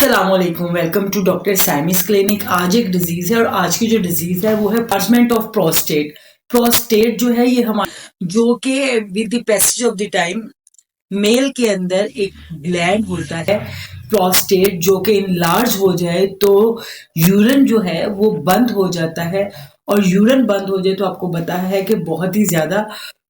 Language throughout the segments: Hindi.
अस्सलामुअलैकुम, वेलकम टू डॉक्टर सैमीज क्लिनिक। आज एक डिजीज है और आज की जो डिजीज है वो है पार्चमेंट ऑफ प्रोस्टेट। प्रोस्टेट जो है ये हमारा जो कि with the passage of the time mail के अंदर एक ग्लैंड होता है प्रोस्टेट, जो कि इनलार्ज हो जाए तो यूरिन जो है वो बंद हो जाता है। और यूरिन बंद हो जाए तो आपको पता है कि बहुत ही ज्यादा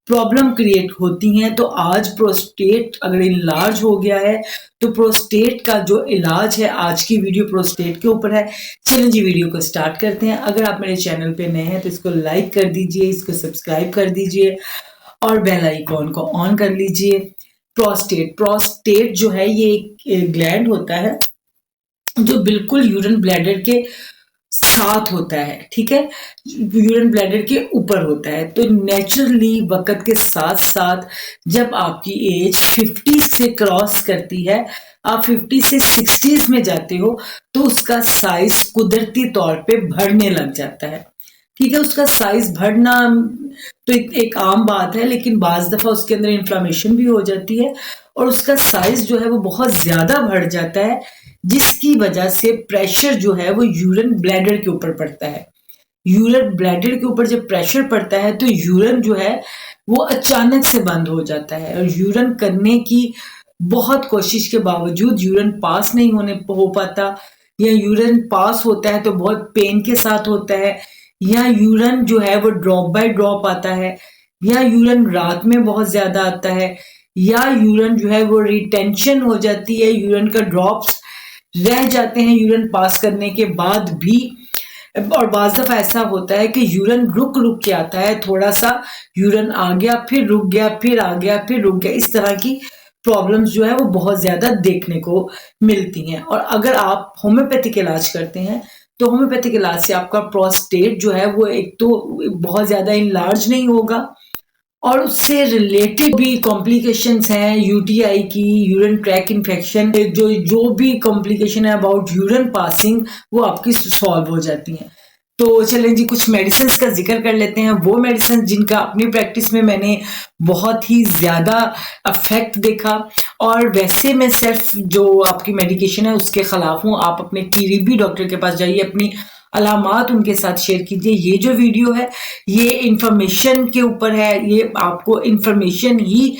प्रॉब्लम क्रिएट होती हैं। तो आज प्रोस्टेट अगर इनलार्ज हो गया है तो प्रोस्टेट का जो इलाज है, आज की वीडियो प्रोस्टेट के ऊपर है। चलें जी, वीडियो को स्टार्ट करते हैं। अगर आप मेरे चैनल पे नए हैं तो इसको लाइक कर दीजिए, इसको सब्सक्राइब कर दीजिए और बेल आइकॉन को ऑन कर लीजिए। प्रोस्टेट जो है ये एक ग्लैंड होता है जो बिल्कुल यूरिन ब्लैडर के साथ होता है, ठीक है, यूरिन ब्लैडर के ऊपर होता है। तो नेचुरली वक्त के साथ साथ जब आपकी एज 50 से क्रॉस करती है, आप 50 से 60s में जाते हो तो उसका साइज कुदरती तौर पे बढ़ने लग जाता है। ठीक है, उसका साइज बढ़ना तो एक आम बात है, लेकिन बाज दफा उसके अंदर इन्फ्लामेशन भी हो जाती है और उसका साइज जो है वो बहुत ज्यादा बढ़ जाता है, जिसकी वजह से प्रेशर जो है वो यूरिन ब्लैडर के ऊपर पड़ता है। यूरिन ब्लैडर के ऊपर जब प्रेशर पड़ता है तो यूरिन जो है वो अचानक से बंद हो जाता है और यूरिन करने की बहुत कोशिश के बावजूद यूरिन पास नहीं हो पाता, या यूरिन पास होता है तो बहुत पेन के साथ होता है, या यूरिन जो है वो ड्रॉप बाय ड्रॉप आता है, या यूरिन रात में बहुत ज्यादा आता है, या यूरिन जो है वो रिटेंशन हो जाती है, यूरिन का ड्रॉप्स रह जाते हैं यूरिन पास करने के बाद भी। और बाज़ दफा ऐसा होता है कि यूरिन रुक रुक के आता है, थोड़ा सा यूरिन आ गया फिर रुक गया, फिर आ गया फिर रुक गया। इस तरह की प्रॉब्लम्स जो है वो बहुत ज्यादा देखने को मिलती हैं। और अगर आप होम्योपैथिक इलाज करते हैं तो होम्योपैथिक इलाज से आपका प्रोस्टेट जो है वो एक तो बहुत ज्यादा इनलार्ज नहीं होगा और उससे रिलेटेड भी कॉम्प्लिकेशंस हैं यूटीआई की, यूरिन ट्रैक इन्फेक्शन, जो भी कॉम्प्लिकेशन है अबाउट यूरिन पासिंग वो आपकी सॉल्व हो जाती हैं। तो चलें जी, कुछ मेडिसिन का जिक्र कर लेते हैं। वो मेडिसिन जिनका अपनी प्रैक्टिस में मैंने बहुत ही ज्यादा इफेक्ट देखा, और वैसे मैं सिर्फ जो आपकी मेडिकेशन है उसके खिलाफ हूँ। आप अपने करीबी डॉक्टर के पास जाइए, अपनी अलामात उनके साथ शेयर कीजिए। ये जो वीडियो है ये इंफॉर्मेशन के ऊपर है, ये आपको इंफॉर्मेशन ही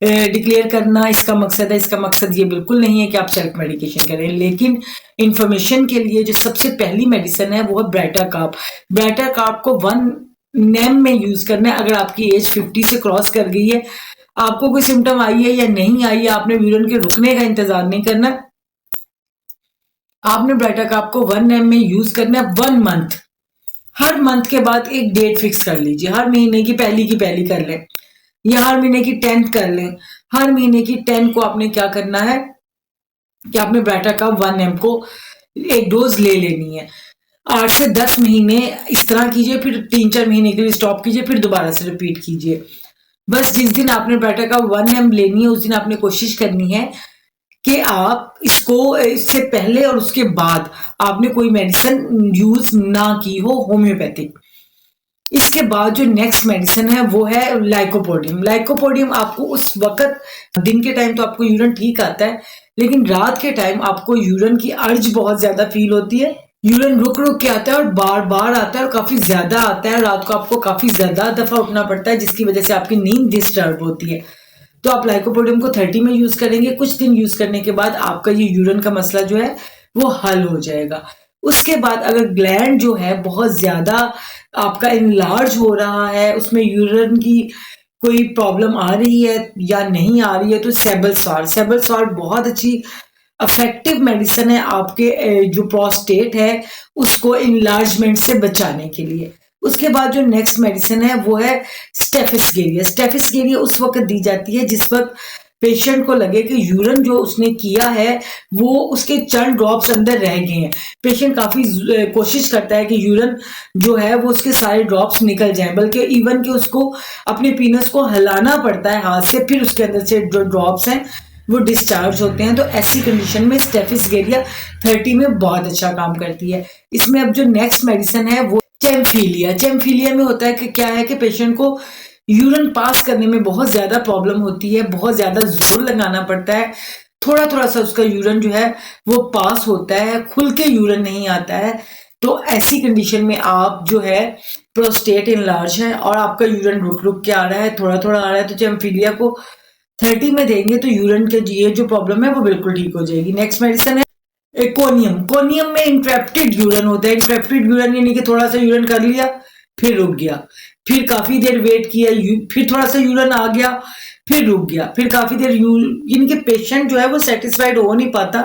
डिक्लेयर करना इसका मकसद है। इसका मकसद ये बिल्कुल नहीं है कि आप सेल्फ मेडिकेशन करें, लेकिन इंफॉर्मेशन के लिए जो सबसे पहली मेडिसिन है वो है ब्राइटाकार्प। ब्राइटाकार्प को 1 नेम में यूज करना है। अगर आपकी एज 50 से क्रॉस कर गई है, आपको कोई सिम्टम आई है या नहीं आई है, आपने यूरिन के रुकने का इंतजार नहीं करना, आपने ब्राइटाकार्प को 1 एम में यूज करना है 1 मंथ। हर मंथ के बाद एक डेट फिक्स कर लीजिए, हर महीने की पहली कर लें या हर महीने की 10th कर लें। हर महीने की 10 को आपने क्या करना है कि आपने ब्राइटाकार्प 1 एम को एक डोज ले लेनी है। 8 से 10 महीने इस तरह कीजिए, फिर 3-4 महीने के लिए स्टॉप कीजिए, फिर दोबारा से रिपीट कीजिए। बस जिस दिन आपने ब्राइटाकार्प 1 एम लेनी है उस दिन आपने कोशिश करनी है कि आप इसको इससे पहले और उसके बाद आपने कोई मेडिसिन यूज ना की हो होम्योपैथिक। इसके बाद जो नेक्स्ट मेडिसिन है वो है लाइकोपोडियम। लाइकोपोडियम आपको उस वक्त, दिन के टाइम तो आपको यूरिन ठीक आता है, लेकिन रात के टाइम आपको यूरिन की अर्ज बहुत ज्यादा फील होती है। यूरिन रुक रुक के आता है और बार बार आता है और काफी ज्यादा आता है। रात को आपको काफी ज्यादा दफा उठना पड़ता है, जिसकी वजह से आपकी नींद डिस्टर्ब होती है। तो आप लाइकोपोडियम को 30 में यूज करेंगे। कुछ दिन यूज करने के बाद आपका ये यूरिन का मसला जो है वो हल हो जाएगा। उसके बाद अगर ग्लैंड जो है बहुत ज्यादा आपका इनलार्ज हो रहा है, उसमें यूरिन की कोई प्रॉब्लम आ रही है या नहीं आ रही है, तो सेबल्सार बहुत अच्छी इफेक्टिव मेडिसिन है आपके जो प्रोस्टेट है उसको इनलार्जमेंट से बचाने के लिए। उसके बाद जो नेक्स्ट मेडिसिन है वो है स्टेफिस्केरिया। स्टेफिस्केरिया उस वक्त दी जाती है जिस वक्त पेशेंट को लगे कि यूरिन जो उसने किया है वो उसके चंद ड्रॉप्स अंदर रह गए हैं। पेशेंट काफी कोशिश करता है कि यूरिन जो है वो उसके सारे ड्रॉप्स निकल जाएं, बल्कि इवन कि उसको अपने पीनस को हिलाना पड़ता है हाथ से, फिर उसके अंदर से जो ड्रॉप्स हैं वो डिस्चार्ज होते हैं। तो ऐसी कंडीशन में स्टेफिस्केरिया 30 में बहुत अच्छा काम करती है। इसमें अब जो नेक्स्ट मेडिसिन है वो चैम्फिलिया में होता है कि क्या है कि पेशेंट को यूरिन पास करने में बहुत ज्यादा प्रॉब्लम होती है, बहुत ज्यादा जोर लगाना पड़ता है, थोड़ा थोड़ा सा उसका यूरिन जो है वो पास होता है, खुल के यूरिन नहीं आता है। तो ऐसी कंडीशन में आप जो है प्रोस्टेट इनलार्ज है और आपका यूरिन रुक रुक के आ रहा है, थोड़ा थोड़ा आ रहा है, तो जब हम फिलिया को 30 में देंगे तो यूरिन के ये जो प्रॉब्लम है वो बिल्कुल ठीक हो जाएगी। नेक्स्ट मेडिसिन है कोनियम। कोनियम में इंट्रेप्टेड यूरिन होता है। इंट्रेप्टेड यूरिन यानी कि थोड़ा सा यूरिन कर लिया फिर रुक गया, फिर काफी देर वेट किया, फिर थोड़ा सा यूरिन आ गया फिर रुक गया, फिर काफी देर यानी कि पेशेंट जो है वो सेटिस्फाइड हो नहीं पाता।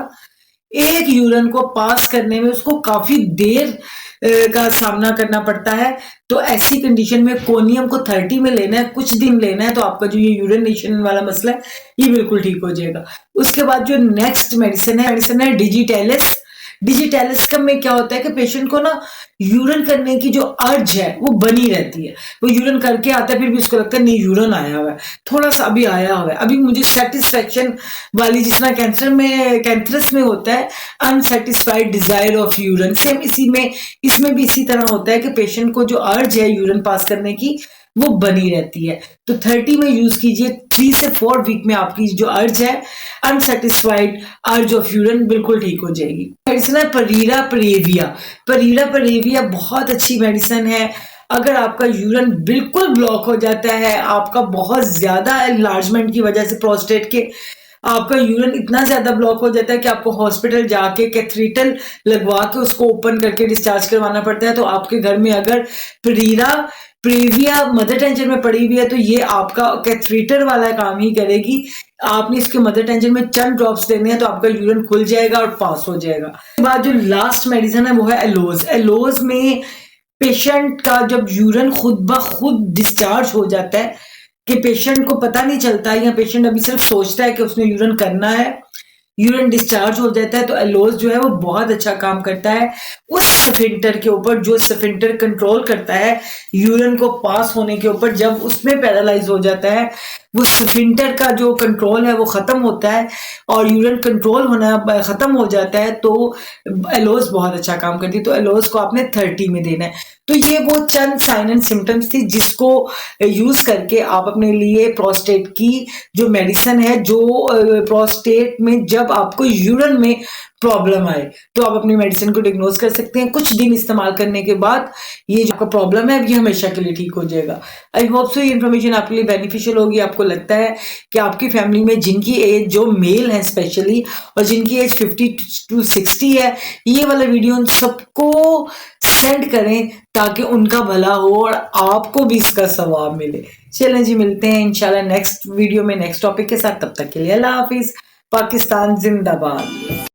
एक यूरिन को पास करने में उसको काफी देर का सामना करना पड़ता है। तो ऐसी कंडीशन में कोनियम को 30 में लेना है, कुछ दिन लेना है, तो आपका जो ये यूरिनेशन वाला मसला है ये बिल्कुल ठीक हो जाएगा। उसके बाद जो नेक्स्ट मेडिसिन है डिजिटेलिस। डिजिटेलिस का में क्या होता है कि पेशेंट को ना यूरिन करने की जो अर्ज है वो बनी रहती है। वो यूरिन करके आता है फिर भी उसको लगता है नहीं यूरिन आया हुआ है, थोड़ा सा अभी आया हुआ है, अभी मुझे सेटिस्फेक्शन वाली, जिस तरह कैंसरस में होता है unsatisfied desire of urine, same इसमें भी इसी तरह होता है कि पेशेंट को जो अर्ज है यूरिन पास करने की वो बनी रहती है। तो 30 में यूज कीजिए। 3 से 4 वीक में आपकी जो अर्ज है अनसेटिस्फाइड अर्ज ऑफ यूरिन बिल्कुल ठीक हो जाएगी। मेडिसिन है परीरा परेविया। परीरा परेविया बहुत अच्छी मेडिसिन है। अगर आपका यूरिन बिल्कुल ब्लॉक हो जाता है, आपका बहुत ज्यादा एनलार्जमेंट की वजह से प्रोस्टेट के आपका यूरिन इतना ज्यादा ब्लॉक हो जाता है कि आपको हॉस्पिटल जाके कैथेटर लगवा के उसको ओपन करके डिस्चार्ज करवाना पड़ता है। तो आपके घर में अगर परीरा प्रेविया मदर टेंशन में पड़ी हुई है तो ये आपका कैथेटर वाला काम ही करेगी। आपने इसके मदर टेंशन में चंद ड्रॉप्स देने हैं तो आपका यूरिन खुल जाएगा और पास हो जाएगा। उसके बाद जो लास्ट मेडिसिन है वो है एलोज। एलोज में पेशेंट का जब यूरिन खुद ब खुद डिस्चार्ज हो जाता है कि पेशेंट को पता नहीं चलता, या पेशेंट अभी सिर्फ सोचता है कि उसने यूरिन करना है, यूरिन डिस्चार्ज हो जाता है, तो एलोज जो है वो बहुत अच्छा काम करता है उस स्फिंक्टर के ऊपर जो स्फिंक्टर कंट्रोल करता है यूरिन को पास होने के ऊपर। जब उसमें पैरालाइज हो जाता है वो स्फिंक्टर का जो कंट्रोल है वो खत्म होता है और यूरिन कंट्रोल होना खत्म हो जाता है, तो एलोज बहुत अच्छा काम करती है। तो एलोज को आपने 30 में देना है। तो ये वो चंद साइन एंड सिम्टम्स थी जिसको यूज करके आप अपने लिए प्रोस्टेट की जो मेडिसिन है, जो प्रोस्टेट में जब आपको यूरिन में प्रॉब्लम आए तो आप अपनी मेडिसिन को डिग्नोज कर सकते हैं। कुछ दिन इस्तेमाल करने के बाद ये जो आपका प्रॉब्लम है ये हमेशा के लिए ठीक हो जाएगा। आई होप सो ये इन्फॉर्मेशन आपके लिए बेनिफिशियल होगी। आपको लगता है कि आपकी फैमिली में जिनकी एज, जो मेल है स्पेशली, और जिनकी एज 50 to 60 है, ये वाला वीडियो उन सबको सेंड करें ताकि उनका भला हो और आपको भी इसका सवाब मिले। चलें जी, मिलते हैं इंशाल्लाह नेक्स्ट वीडियो में नेक्स्ट टॉपिक के साथ। तब तक के लिए अल्लाह हाफिज। पाकिस्तान जिंदाबाद।